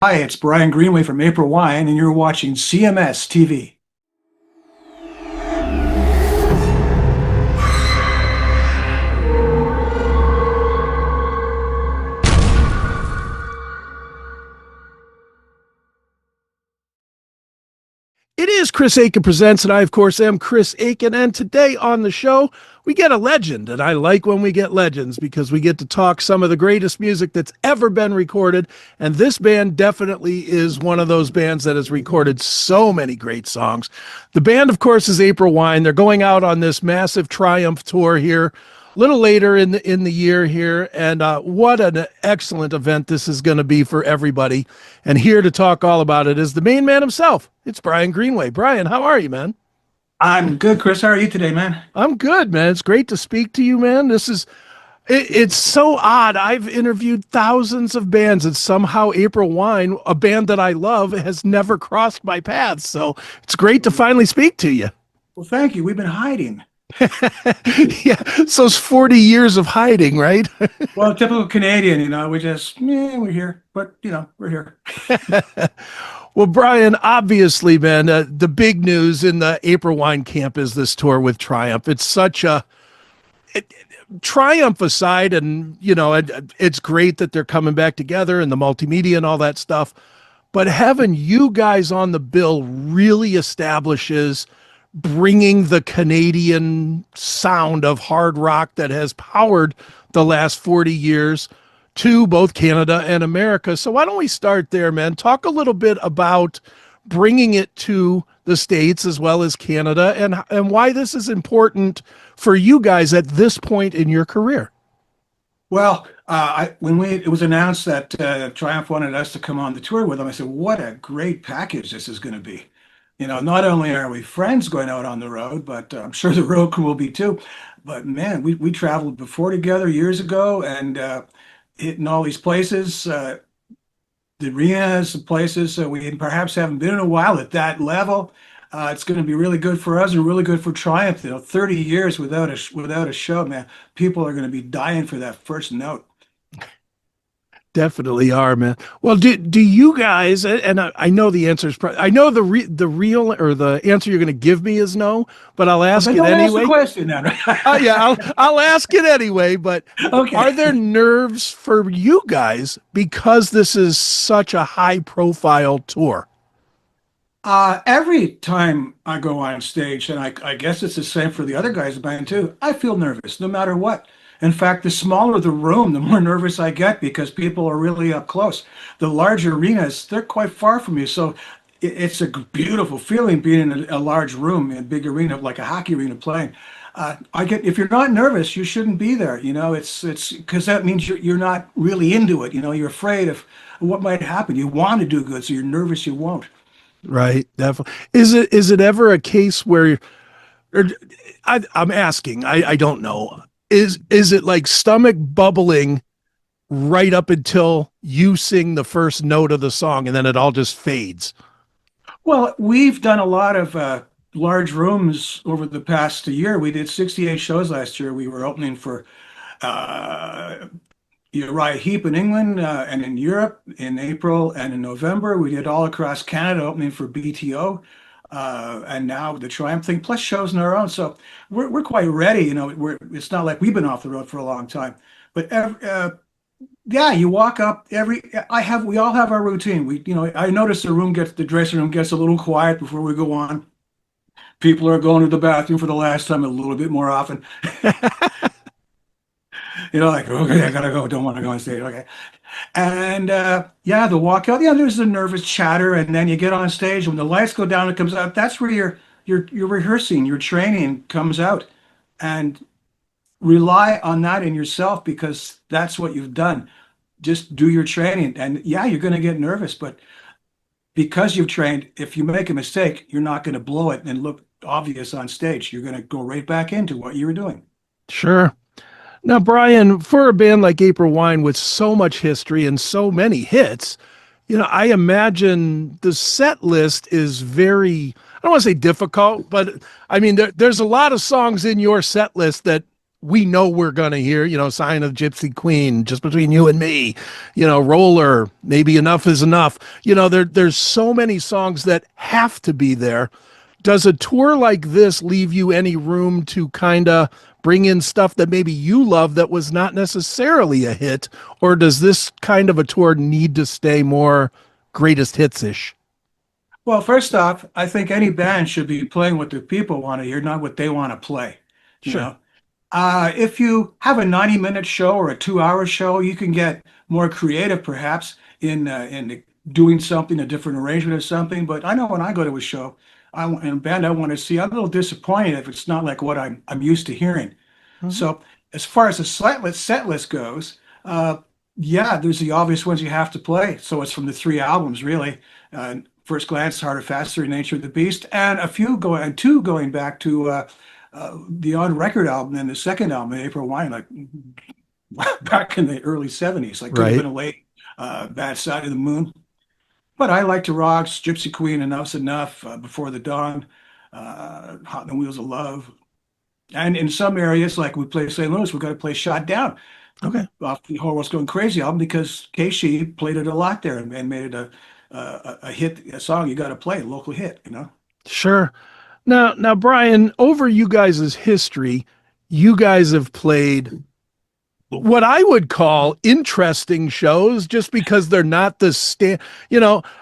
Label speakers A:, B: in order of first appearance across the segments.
A: Hi, it's Brian Greenway from April Wine, and you're watching CMS TV.
B: It is Chris Akin Presents, and I, of course, am Chris Akin. And today on the show, we get a legend. And I like when we get legends because we get to talk some of the greatest music that's ever been recorded. And this band definitely is one of those bands that has recorded so many great songs. The band, of course, is April Wine. They're going out on this massive Triumph tour here a little later in the year here, and what an excellent event this is going to be for everybody. And here to talk all about it is the main man himself. It's Brian Greenway. Brian, how are you, man?
A: I'm good, Chris. How are you today, man?
B: I'm good, man. It's great to speak to you, man. It's so odd. I've interviewed thousands of bands, and somehow April Wine, a band that I love, has never crossed my path. So it's great to finally speak to you.
A: Well, thank you. We've been hiding.
B: Yeah, so it's 40 years of hiding, right?
A: Well, typical Canadian, we're here, but, we're here.
B: Well, Brian, obviously, man, the big news in the April Wine camp is this tour with Triumph. It's such Triumph aside, and, it's great that they're coming back together and the multimedia and all that stuff. But having you guys on the bill really establishes bringing the Canadian sound of hard rock that has powered the last 40 years to both Canada and America. So why don't we start there, man? Talk a little bit about bringing it to the States as well as Canada, and why this is important for you guys at this point in your career.
A: Well, when it was announced that Triumph wanted us to come on the tour with them, I said, what a great package this is going to be. Not only are we friends going out on the road, but I'm sure the road crew will be too. But man, we traveled before together years ago and hitting all these places, the arenas, the places we perhaps haven't been in a while at that level. It's going to be really good for us and really good for Triumph. 30 years without a show, man. People are going to be dying for that first note.
B: Definitely are, man. Well, do you guys? And I know the answer is I know the real or the answer you're going to give me is no, but I'll ask it anyway.
A: Ask the question then.
B: Yeah, I'll ask it anyway. But
A: okay.
B: Are there nerves for you guys because this is such a high profile tour?
A: Every time I go on stage, and I guess it's the same for the other guys in the band too, I feel nervous no matter what. In fact, the smaller the room, the more nervous I get because people are really up close. The larger arenas, they're quite far from you. So it's a beautiful feeling being in a large room, in a big arena, like a hockey arena playing. If you're not nervous, you shouldn't be there. It's because that means you're not really into it. You're afraid of what might happen. You want to do good, so you're nervous you won't.
B: Right. Definitely. Is it ever a case where, I'm asking, I don't know. Is it like stomach bubbling right up until you sing the first note of the song and then it all just fades?
A: Well, we've done a lot of large rooms over the past year. We did 68 shows last year. We were opening for Uriah Heep in England and in Europe in April and in November. We did all across Canada opening for BTO. And now the Triumph thing, plus shows on our own. So we're quite ready. It's not like we've been off the road for a long time. But yeah, you walk up we all have our routine. I notice the dressing room gets a little quiet before we go on. People are going to the bathroom for the last time a little bit more often. Like, okay, I gotta go. Don't want to go on stage. Okay. And the walkout. Yeah, there's the nervous chatter, and then you get on stage. When the lights go down, it comes out. That's where you're rehearsing, your training comes out, and rely on that in yourself because that's what you've done. Just do your training, and yeah, you're going to get nervous, but because you've trained, if you make a mistake, you're not going to blow it and look obvious on stage. You're going to go right back into what you were doing.
B: Sure. Now, Brian, for a band like April Wine with so much history and so many hits, I imagine the set list is very, I don't want to say difficult, but I mean, there's a lot of songs in your set list that we know we're going to hear, Sign of Gypsy Queen, Just Between You and Me, Roller, maybe Enough is Enough. There's so many songs that have to be there. Does a tour like this leave you any room to kind of bring in stuff that maybe you love that was not necessarily a hit? Or does this kind of a tour need to stay more greatest hits-ish?
A: Well, first off, I think any band should be playing what the people want to hear, not what they want to play. You
B: Sure.
A: know, if you have a 90-minute show or a 2-hour show, you can get more creative, perhaps, in doing something, a different arrangement of something. But I know when I go to a show, in a band I want to see, I'm a little disappointed if it's not like what I'm used to hearing.
B: Mhm.
A: So as far as the set list goes, yeah, there's the obvious ones you have to play. So it's from the three albums, really. First Glance, Harder, Faster, Nature of the Beast, and two going back to the on record album and the second album, April Wine, like back in the early 70s. Like could have
B: Right.
A: been a late Bad Side of the Moon. But I like to rocks, Gypsy Queen, Enough's Enough, Before the Dawn, Hot on the Wheels of Love. And in some areas, like we play St. Louis, we've got to play Shot Down
B: Okay.
A: off the Whole World's Going Crazy album because Keishi played it a lot there and made it a hit, a song you got to play, a local hit.
B: Sure. Now, Brian, over you guys' history, you guys have played what I would call interesting shows just because they're not the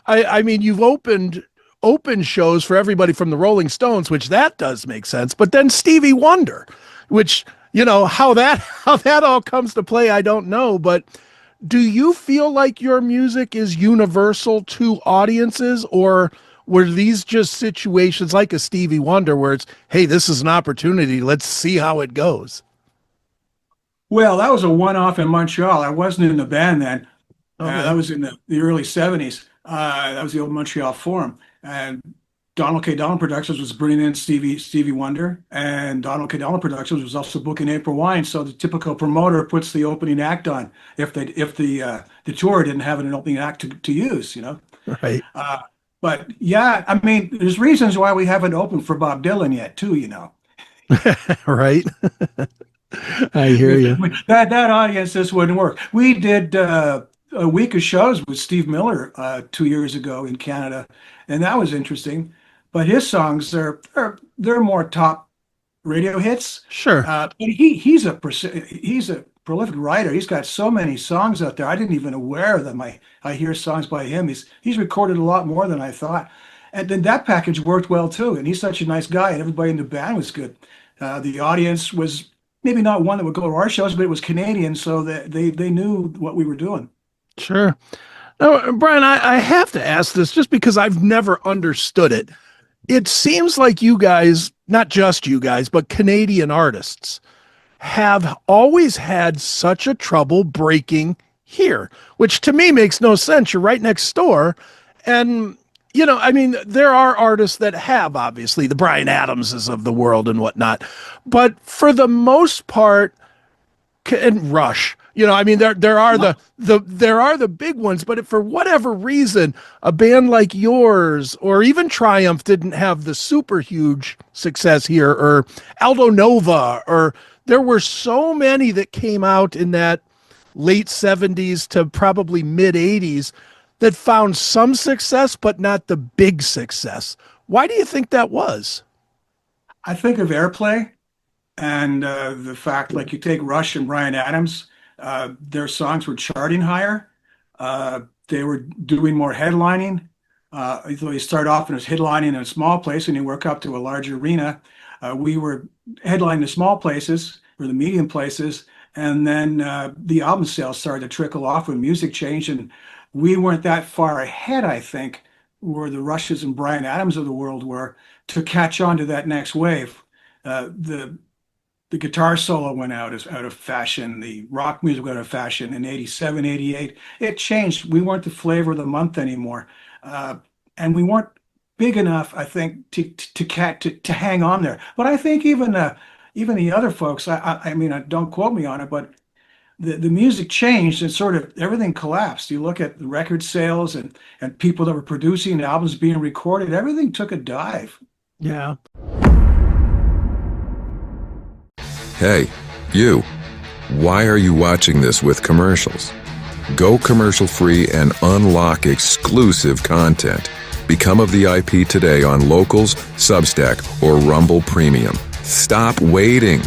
B: I mean you've open shows for everybody from the Rolling Stones, which that does make sense, but then Stevie Wonder, which how that all comes to play, I don't know, but do you feel like your music is universal to audiences, or were these just situations like a Stevie Wonder where it's, hey, this is an opportunity, let's see how it goes?
A: Well, that was a one-off in Montreal. I wasn't in the band then. That
B: Okay.
A: was in the early 70s. That was the old Montreal Forum. And Donald K. Donald Productions was bringing in Stevie Wonder, and Donald K. Donald Productions was also booking April Wine. So the typical promoter puts the opening act on if the tour didn't have an opening act to use.
B: Right.
A: Uh, but yeah, I mean, there's reasons why we haven't opened for Bob Dylan yet, too.
B: Right. I hear you.
A: That audience just wouldn't work. We did a week of shows with Steve Miller 2 years ago in Canada, and that was interesting. But his songs they're more top radio hits.
B: Sure.
A: And he's a prolific writer. He's got so many songs out there. I didn't even aware of them. I hear songs by him. He's recorded a lot more than I thought. And then that package worked well too. And he's such a nice guy, and everybody in the band was good. The audience was maybe not one that would go to our shows, but it was Canadian, so that they knew what we were doing.
B: Sure. Now, Brian, I have to ask this just because I've never understood it. It seems like you guys, not just you guys, but Canadian artists have always had such a trouble breaking here, which to me makes no sense. You're right next door. And, I mean, there are artists that have, obviously, the Brian Adamses of the world and whatnot. But for the most part, and Rush. I mean, there are the big ones, but if for whatever reason a band like yours or even Triumph didn't have the super huge success here, or Aldo Nova, or there were so many that came out in that late 70s to probably mid 80s that found some success, but not the big success. Why do you think that was?
A: I think of airplay and the fact, like you take Rush and Brian Adams, their songs were charting higher. They were doing more headlining. So you start off as headlining in a small place and you work up to a large arena. We were headlining the small places or the medium places, and then the album sales started to trickle off when music changed, and we weren't that far ahead, I think, where the Rushes and Brian Adams of the world were to catch on to that next wave. The guitar solo went out of fashion. The rock music went out of fashion in 87, 88. It changed. We weren't the flavor of the month anymore. And we weren't big enough, I think, to hang on there. But I think even the other folks, I mean, don't quote me on it, but the music changed and sort of everything collapsed. You look at the record sales and people that were producing albums being recorded, everything took a dive.
B: Yeah.
C: Hey, You, why are you watching this with commercials? Go commercial free and unlock exclusive content. Become a VIP today on Locals, Substack, or Rumble Premium. Stop waiting.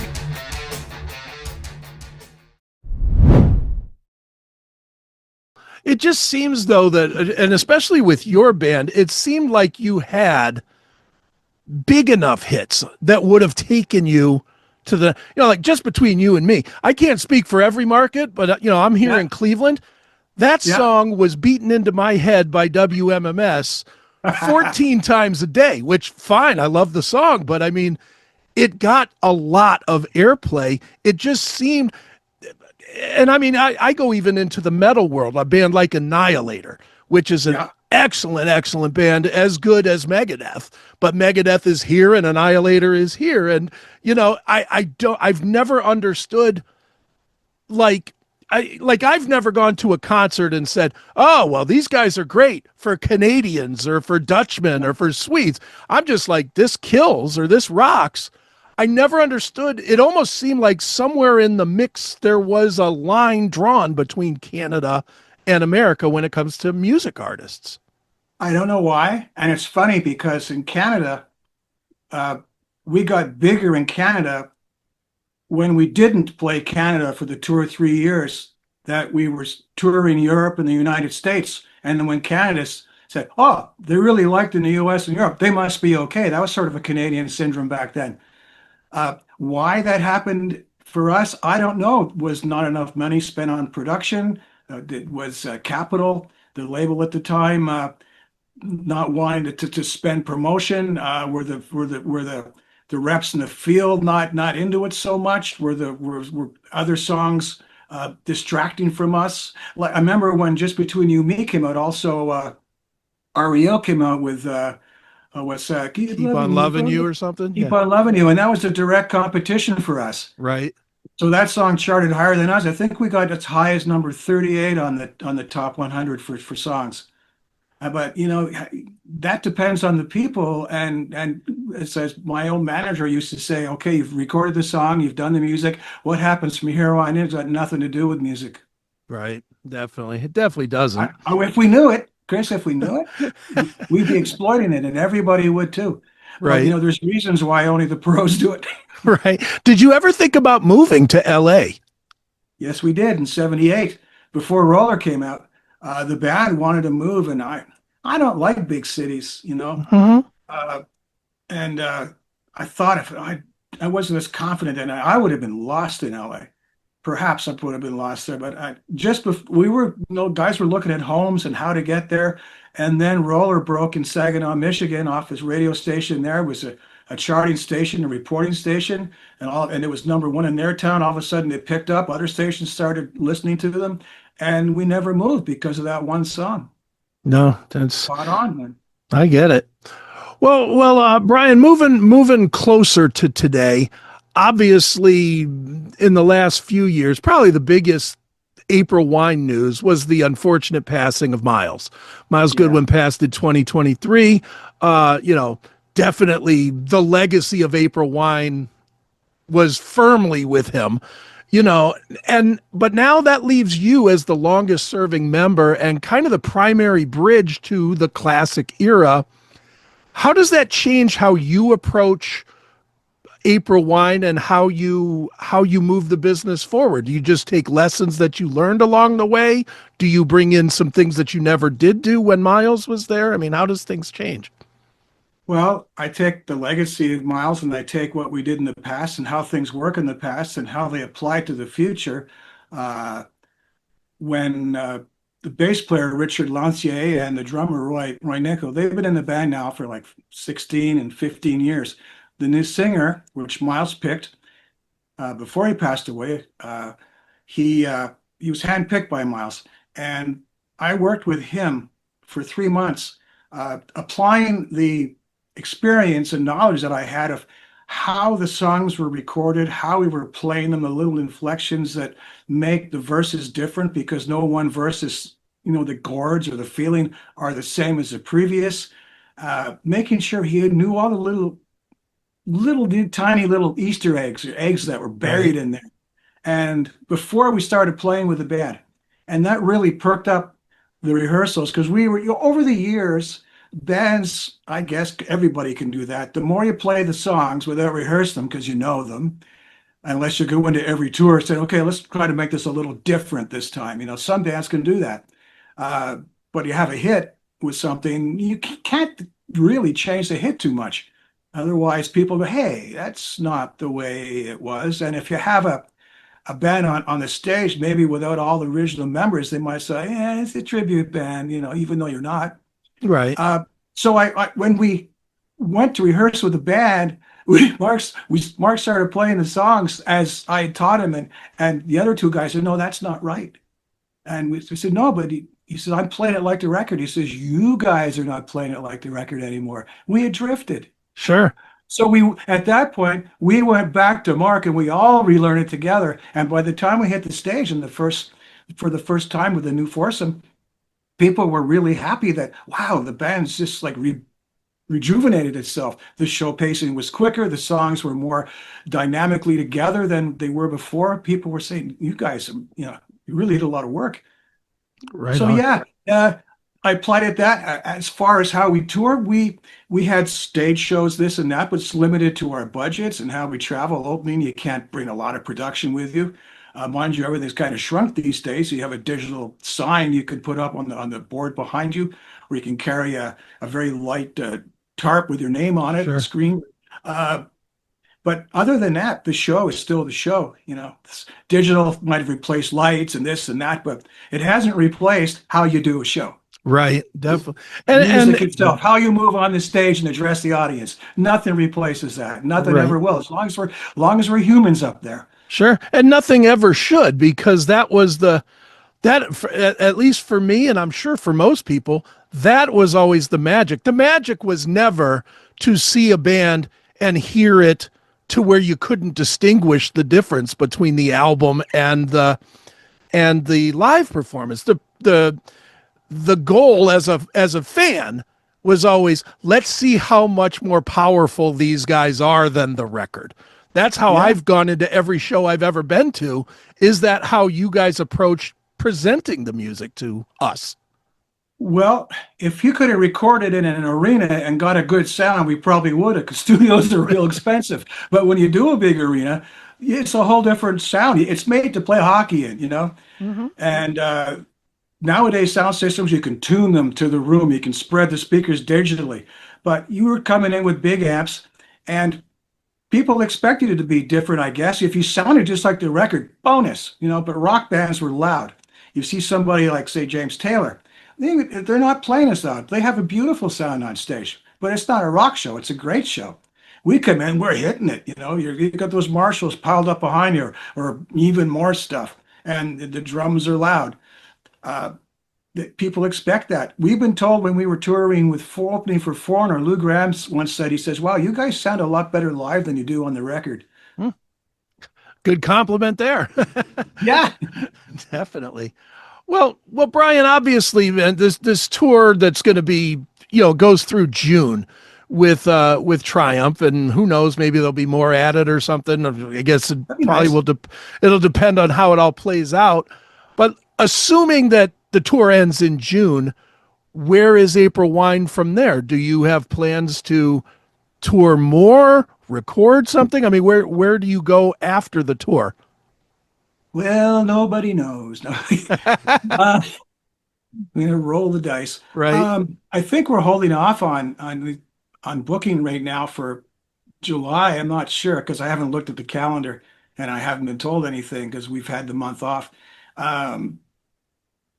B: It just seems, though, that, and especially with your band, it seemed like you had big enough hits that would have taken you to the, like just between you and me. I can't speak for every market, but, I'm here in Cleveland. That song was beaten into my head by WMMS 14 times a day, which fine. I love the song, but I mean, it got a lot of airplay. It just seemed, and I mean, I go even into the metal world, a band like Annihilator, which is an excellent, excellent band, as good as Megadeth. But Megadeth is here and Annihilator is here. And, I've never understood, I've never gone to a concert and said, oh, well, these guys are great for Canadians or for Dutchmen or for Swedes. I'm just like, this kills or this rocks. I never understood. It almost seemed like somewhere in the mix there was a line drawn between Canada and America when it comes to music artists.
A: I don't know why. And it's funny because in Canada, we got bigger in Canada when we didn't play Canada for the 2 or 3 years that we were touring Europe and the United States. And then when Canada said, oh, they really liked in the US and Europe, they must be okay. That was sort of a Canadian syndrome back then. Why that happened for us, I don't know. It was not enough money spent on production. It was capital. The label at the time not wanting to spend promotion. Were the reps in the field not into it so much? Were other songs distracting from us? Like I remember when Just Between You and Me came out. Also, REO came out with. What's
B: Keep on loving you or something?
A: Keep on loving you, and that was a direct competition for us.
B: Right.
A: So that song charted higher than us. I think we got as high as number 38 on the top 100 for songs. But that depends on the people, and it says my old manager used to say, "Okay, you've recorded the song, you've done the music. What happens from here on in has got nothing to do with music."
B: Right. Definitely. It definitely doesn't.
A: If we knew it. Chris, if we knew it, we'd be exploiting it, and everybody would too.
B: Right.
A: But, there's reasons why only the pros do it.
B: Right. Did you ever think about moving to LA?
A: Yes, we did in '78. Before Roller came out, the band wanted to move, and I don't like big cities,
B: Mm-hmm.
A: And I thought if I wasn't as confident in it, I would have been lost in LA. Perhaps I would have been lost there, but we were, guys were looking at homes and how to get there. And then Roller broke in Saginaw, Michigan off his radio station there. It was a charting station, a reporting station, and it was number one in their town. All of a sudden it picked up, other stations started listening to them, and we never moved because of that one song.
B: No, that's
A: spot on, man.
B: I get it. Well, Brian, moving closer to today, obviously in the last few years, probably the biggest April wine news was the unfortunate passing of Miles. Miles Goodwin passed in 2023. Definitely the legacy of April wine was firmly with him, but now that leaves you as the longest serving member and kind of the primary bridge to the classic era. How does that change how you approach April wine and how you move the business forward? Do you just take lessons that you learned along the way? Do you bring in some things that you never did do when Miles was there? I mean, how does things change?
A: Well, I take the legacy of Miles and I take what we did in the past and how things work in the past and how they apply to the future. When the bass player, Richard Lancier, and the drummer, Roy Nickel, they've been in the band now for like 16 and 15 years. The new singer, which Miles picked before he passed away, he was handpicked by Miles. And I worked with him for 3 months, applying the experience and knowledge that I had of how the songs were recorded, how we were playing them, the little inflections that make the verses different because no one verse is, the chords or the feeling are the same as the previous. Making sure he knew all the little tiny little Easter eggs or eggs that were buried in there. and before we started playing with the band. And that really perked up the rehearsals because we were, over the years, bands, I guess everybody can do that. The more you play the songs without rehearse them because you know them, unless you go into every tour and say, okay, let's try to make this a little different this time. Some bands can do that. Uh, but you have a hit with something, you can't really change the hit too much. Otherwise, people go, hey, that's not the way it was. And if you have a band on the stage, maybe without all the original members, they might say, yeah, it's a tribute band, even though you're not.
B: Right.
A: So when we went to rehearse with the band, Mark started playing the songs as I had taught him, and the other two guys said, no, that's not right. And we said, no, but he said, I'm playing it like the record. He says, you guys are not playing it like the record anymore. We had drifted.
B: Sure.
A: So at that point, we went back to Mark and we all relearned it together. And by the time we hit the stage for the first time with the new foursome, people were really happy that, wow, the band's just like rejuvenated itself. The show pacing was quicker. The songs were more dynamically together than they were before. People were saying, you guys, you really did a lot of work.
B: Right.
A: So
B: on.
A: yeah, I applied it that. As far as how we tour, we had stage shows, this and that, but it's limited to our budgets and how we travel. Opening, you can't bring a lot of production with you. Mind you, everything's kind of shrunk these days. So you have a digital sign you can put up on the board behind you, or you can carry a very light tarp with your name on it,
B: Sure.
A: screen. But other than that, the show is still the show. Digital might have replaced lights and this and that, but it hasn't replaced how you do a show.
B: Right, definitely.
A: Music itself, how you move on the stage and address the audience, nothing replaces that. Nothing
B: Right.
A: ever will, as long as we're humans up there.
B: Sure. And nothing ever should, because that was at least for me, and I'm sure for most people, that was always the magic. The magic was never to see a band and hear it to where you couldn't distinguish the difference between the album and the live performance. The goal as a fan was always, let's see how much more powerful these guys are than the record. That's how I've gone into every show I've ever been to. Is that how you guys approach presenting the music to us?
A: Well, if you could have recorded in an arena and got a good sound, we probably would have, because studios are real expensive. But when you do a big arena, it's a whole different sound. It's made to play hockey in,
B: Mm-hmm.
A: And nowadays, sound systems, you can tune them to the room. You can spread the speakers digitally. But you were coming in with big amps, and people expected it to be different, I guess. If you sounded just like the record, bonus, but rock bands were loud. You see somebody like, say, James Taylor, they're not playing us out. They have a beautiful sound on stage, but it's not a rock show. It's a great show. We come in, we're hitting it. You got those Marshalls piled up behind you, or even more stuff, and the drums are loud. People expect that. We've been told when we were touring with opening for Foreigner, Lou Gramm once said, he says, wow, you guys sound a lot better live than you do on the record.
B: Good compliment there.
A: Yeah,
B: definitely. Well, Brian, obviously, man, this tour that's going to be, goes through June with Triumph, and who knows, maybe there'll be more added or something. I guess it probably
A: nice.
B: It'll depend on how it all plays out. But assuming that the tour ends in June, where is April Wine from there? Do you have plans to tour more, record something? I mean, where do you go after the tour?
A: Well, nobody knows. No. We're gonna roll the dice.
B: Right.
A: I think we're holding off on booking right now for July. I'm not sure because I haven't looked at the calendar and I haven't been told anything because we've had the month off.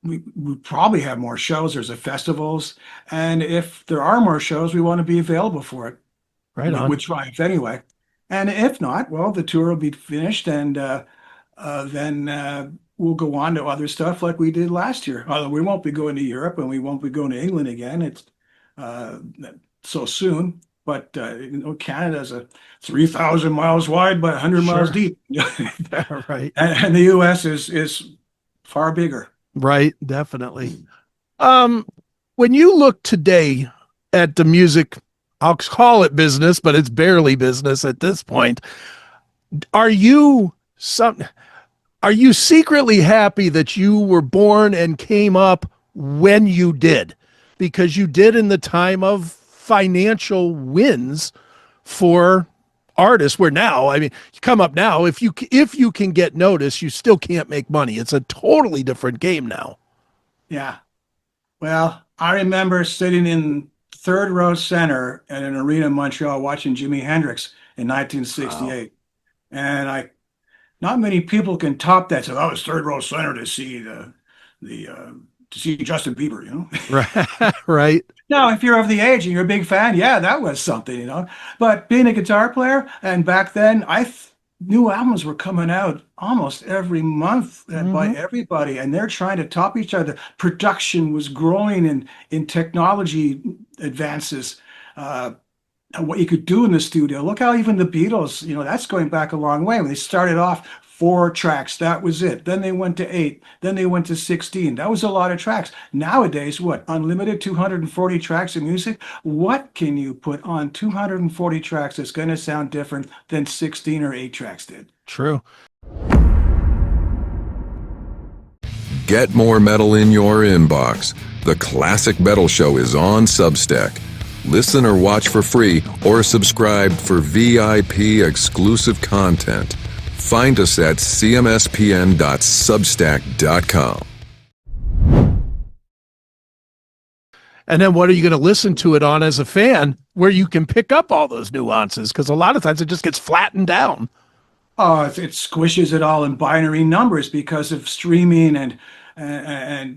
A: We probably have more shows. There's a festivals, and if there are more shows, we want to be available for it.
B: Right on.
A: With Triumph anyway. And if not, well, the tour will be finished, and then we'll go on to other stuff like we did last year. Although we won't be going to Europe and we won't be going to England again. It's so soon. But Canada's 3,000 miles wide, but 100 miles
B: Sure.
A: deep.
B: Right.
A: And the U.S. is far bigger.
B: Right. Definitely. When you look today at the music, I'll call it business, but it's barely business at this point. Are you Are you secretly happy that you were born and came up when you did? Because you did in the time of financial wins for artists, where now, I mean, you come up now, if you can get noticed, you still can't make money. It's a totally different game now.
A: Yeah. Well, I remember sitting in third row center at an arena in Montreal watching Jimi Hendrix in
B: Wow.
A: 1968. And not many people can top that. So I was third row center the to see Justin Bieber, you know.
B: Right. Right.
A: Now, if you're of the age and you're a big fan, yeah, that was something, you know. But being a guitar player, and back then, new albums were coming out almost every month by
B: Hmm.
A: everybody, and they're trying to top each other. Production was growing in technology advances. Uh, and what you could do in the studio. Look how even the Beatles, you know, that's going back a long way. When they started off 4 tracks, that was it. Then they went to 8, then they went to 16. That was a lot of tracks. Nowadays, what? Unlimited 240 tracks of music? What can you put on 240 tracks that's going to sound different than 16 or 8 tracks did?
B: True.
C: Get more metal in your inbox. The Classic Metal Show is on Substack. Listen or watch for free or subscribe for VIP exclusive content. Find us at cmspn.substack.com.
B: And then what are you going to listen to it on as a fan where you can pick up all those nuances? Because a lot of times it just gets flattened down.
A: Oh, it squishes it all in binary numbers because of streaming and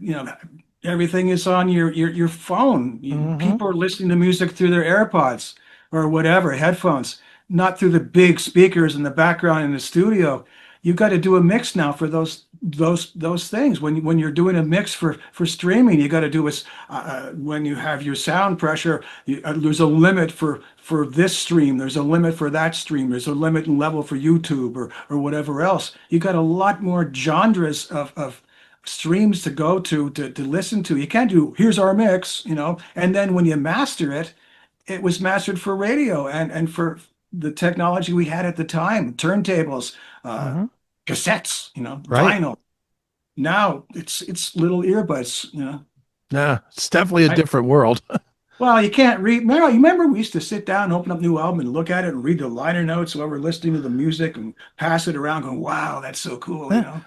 A: you know everything is on your phone.
B: Hmm.
A: People are listening to music through their AirPods or whatever, headphones, not through the big speakers in the background in the studio. You've got to do a mix now for those things. When you're doing a mix for streaming, you got to do when you have your sound pressure. There's a limit for this stream. There's a limit for that stream. There's a limit and level for YouTube or whatever else. You got a lot more genres of streams to go to listen to. You can't do here's our mix, you know, and then when you master it, it was mastered for radio and for the technology we had at the time, turntables,
B: Hmm.
A: cassettes, you know,
B: Right.
A: vinyl. Now it's little earbuds, you know.
B: Yeah. It's definitely a
A: I,
B: different world.
A: well, you can't read. You remember we used to sit down and open up new album and look at it and read the liner notes while we're listening to the music and pass it around, going, "Wow, that's so cool," you
B: Yeah.
A: know.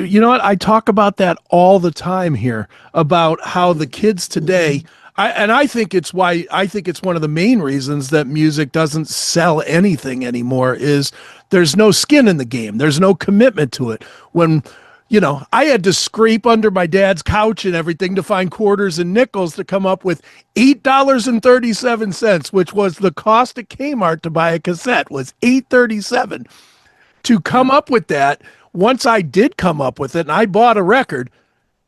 B: You know what? I talk about that all the time here about how the kids today, I think I think it's one of the main reasons that music doesn't sell anything anymore is there's no skin in the game. There's no commitment to it. When, I had to scrape under my dad's couch and everything to find quarters and nickels to come up with $8.37, which was the cost at Kmart to buy a cassette was $8.37 to come
A: Yeah.
B: up with that. Once I did come up with it and I bought a record,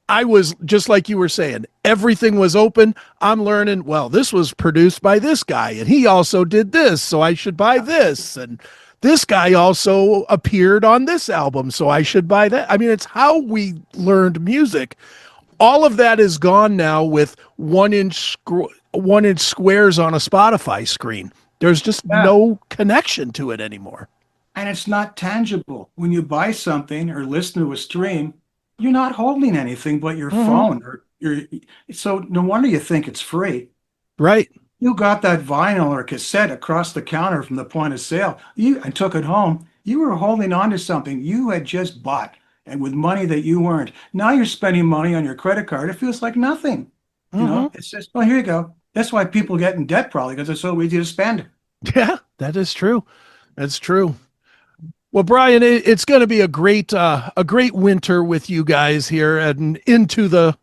B: I was just like you were saying, everything was open. I'm learning, well, this was produced by this guy and he also did this, so I should buy this. And this guy also appeared on this album, so I should buy that. I mean, it's how we learned music. All of that is gone now with 1 inch squares on a Spotify screen. There's just
A: Yeah.
B: no connection to it anymore.
A: And it's not tangible. When you buy something or listen to a stream, you're not holding anything but your
B: Mhm.
A: phone or so no wonder you think it's free.
B: Right.
A: You got that vinyl or cassette across the counter from the point of sale. You and took it home. You were holding on to something you had just bought and with money that you earned. Now you're spending money on your credit card. It feels like nothing. You
B: Hmm.
A: know, it's just, oh, here you go. That's why people get in debt probably because it's so easy to spend.
B: Yeah, that is true. That's true. Well, Brian, it's going to be a great winter with you guys here and into the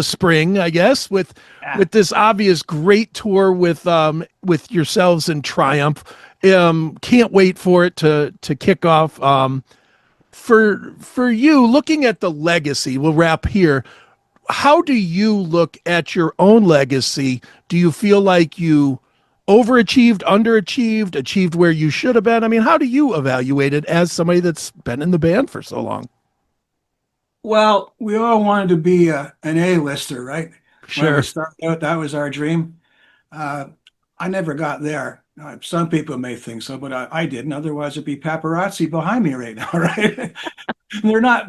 B: spring, I guess, with
A: Yeah.
B: with this obvious great tour with yourselves and Triumph. Can't wait for it to kick off. For you, looking at the legacy, we'll wrap here. How do you look at your own legacy? Do you feel like you overachieved, underachieved, achieved where you should have been? I mean, how do you evaluate it as somebody that's been in the band for so long?
A: Well, we all wanted to be an A-lister, right? When we
B: Sure.
A: started out, that was our dream. Uh, I never got there. Some people may think so, but I didn't. Otherwise, it'd be paparazzi behind me right now, right? They're not.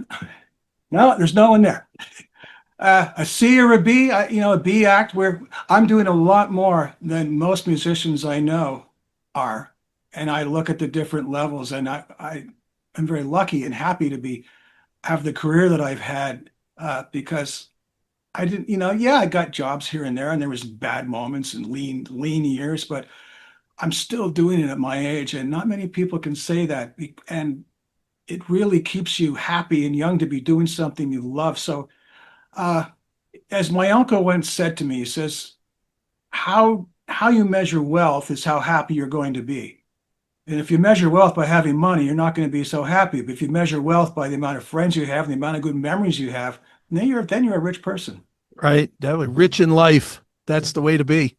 A: No, there's no one there. A C or a B, a B act where I'm doing a lot more than most musicians I know are. And I look at the different levels, and I'm very lucky and happy to have the career that I've had, because I didn't, yeah, I got jobs here and there, and there was bad moments and lean years, but I'm still doing it at my age, and not many people can say that. And it really keeps you happy and young to be doing something you love. So, uh, as my uncle once said to me, he says, how you measure wealth is how happy you're going to be. And if you measure wealth by having money, you're not going to be so happy. But if you measure wealth by the amount of friends you have and the amount of good memories you have, then you're a rich person.
B: Right. Definitely rich in life. That's the way to be.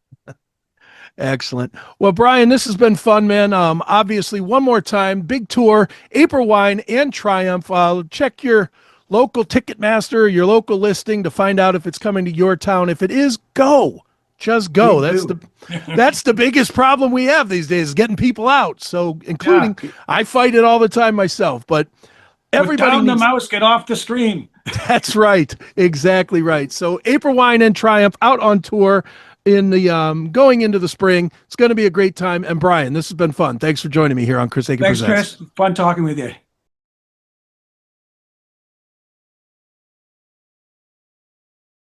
B: Excellent. Well, Brian, this has been fun, man. Obviously, one more time, big tour, April Wine and Triumph. Check your local Ticketmaster, your local listing to find out if it's coming to your town. If it is, go. Just go. That's the biggest problem we have these days, is getting people out. So, including,
A: Yeah.
B: I fight it all the time myself, but everybody
A: Put down
B: needs,
A: the mouse, get off the screen.
B: that's right. Exactly right. So April Wine and Triumph out on tour in the going into the spring. It's going to be a great time. And Brian, this has been fun. Thanks for joining me here on Chris Akin
A: Thanks,
B: Presents.
A: Chris. Fun talking with you.